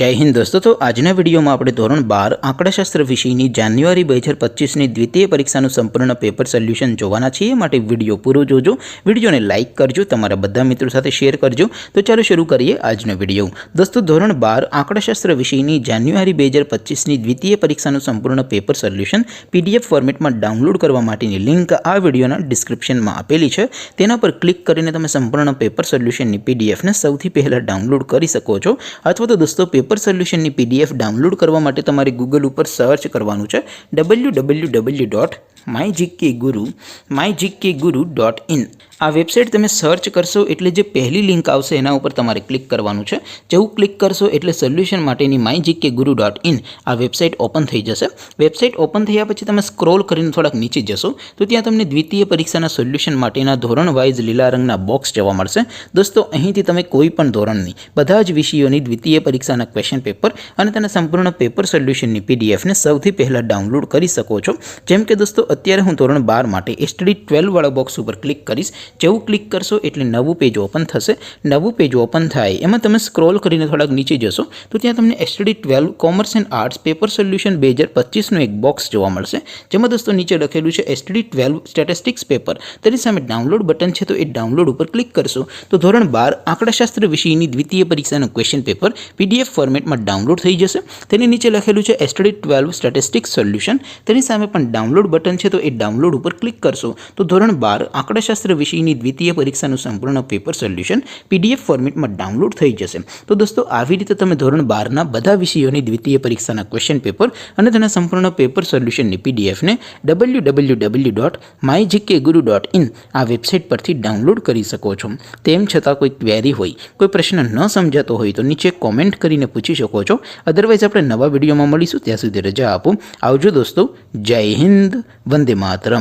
जय हिंद दोस्तों। तो आजना विडियो में આપણે ધોરણ 12 આંકડાશાસ્ત્ર વિષયની જાન્યુઆરી 2025 ની દ્વિતીય પરીક્ષાનું સંપૂર્ણ પેપર સોલ્યુશન જોવાના છીએ। માટે વિડિયો પૂરો જોજો, વિડિયોને લાઈક કરજો, તમારા બધા મિત્રો સાથે શેર કરજો। તો ચાલો શરૂ કરીએ આજનો વિડિયો। દોસ્તો ધોરણ 12 આંકડાશાસ્ત્ર વિષયની જાન્યુઆરી 2025 ની દ્વિતીય પરીક્ષાનું સંપૂર્ણ પેપર સોલ્યુશન પીડીએફ ફોર્મેટમાં ડાઉનલોડ કરવા માટેની લિંક આ વિડિયોના ડિસ્ક્રિપ્શનમાં આપેલી છે। તેના પર ક્લિક કરીને તમે સંપૂર્ણ પેપર સોલ્યુશનની પીડીએફને સૌથી પહેલા ડાઉનલોડ કરી શકો છો। અથવા તો દોસ્તો पेपर सोल्यूशन की पीडीएफ डाउनलॉड करवा माटे तमारे गूगल पर सर्च करवानुं छे www.mygkguru.in। आ वेबसाइट तमे सर्च करशो एटले जे पहली लिंक आवशे एना उपर तमारे क्लिक करवानुं छे। जेवुं क्लिक करशो एटले सोल्यूशन माटेनी mygkguru.in आ वेबसाइट ओपन थई जशे। वेबसाइट ओपन थया पछी तमे स्क्रॉल करीने थोड़ाक नीचे जशो तो त्यां तमने द्वितीय परीक्षाना सोल्यूशन माटेना धोरण वाइज लीला रंगना बॉक्स जोवा मळशे। दोस्तों અહીંથી તમે કોઈ પણ ધોરણની બધા જ વિષયોની દ્વિતીય પરીક્ષાના ક્વેશ્ચન પેપર અને તેના સંપૂર્ણ પેપર સોલ્યુશનની પીડીએફને સૌથી પહેલા ડાઉનલોડ કરી શકો છો। જેમ કે દોસ્તો અત્યારે હું ધોરણ 12 માટે એસટીડી 12 વાળા બોક્સ ઉપર ક્લિક કરીશ। જેવું ક્લિક કરશો એટલે નવું પેજ ઓપન થશે। નવું પેજ ઓપન થાય એમાં તમે સ્ક્રોલ કરીને થોડાક નીચે જશો તો ત્યાં તમને STD 12 commerce and arts paper solution 2025 નું એક બોક્સ જોવા મળશે। જેમાં દોસ્તો નીચે લખેલું છે એસટીડી 12 સ્ટેટિસ્ટિક્સ પેપર। તેની સામે ડાઉનલોડ બટન છે તો એ ડાઉનલોડ ઉપર ક્લિક કરશો તો ધોરણ 12 આંકડાશાસ્ત્ર વિષયની દ્વિતીય પરીક્ષાનું ક્વેશ્ચન પેપર પીડીએફ ફોર્મેટમાં ડાઉનલોડ થઈ જશે। તેની નીચે લખેલું છે એસટીડી 12 સ્ટેટિસ્ટિક્સ સોલ્યુશન। તેની સામે પણ ડાઉનલોડ બટન છે તો એ ડાઉનલોડ ઉપર ક્લિક કરશો તો ધોરણ 12 આંકડાશાસ્ત્ર વિષયની દ્વિતીય પરીક્ષાનું સંપૂર્ણ પેપર સોલ્યુશન પીડીએફ ફોર્મેટમાં ડાઉનલોડ થઈ જશે। તો દોસ્તો આવી રીતે તમે ધોરણ 12 ના બધા વિષયોની દ્વિતીય પરીક્ષાના ક્વેશ્ચન પેપર અને તેના સંપૂર્ણ પેપર સોલ્યુશનની પીડીએફને www.mygkguru.in આ વેબસાઇટ પરથી ડાઉનલોડ કરી શકો છો। તેમ છતાં કોઈ ક્વેરી હોય, કોઈ પ્રશ્ન ન સમજાતો હોય તો નીચે કોમેન્ટ કરીને પૂછી શકો છો। અધરવાઇઝ આપણે નવા વિડીયોમાં મળીશું, ત્યાં સુધી રજા આપો। આવજો દોસ્તો। જય હિન્દ, વંદે માતરમ।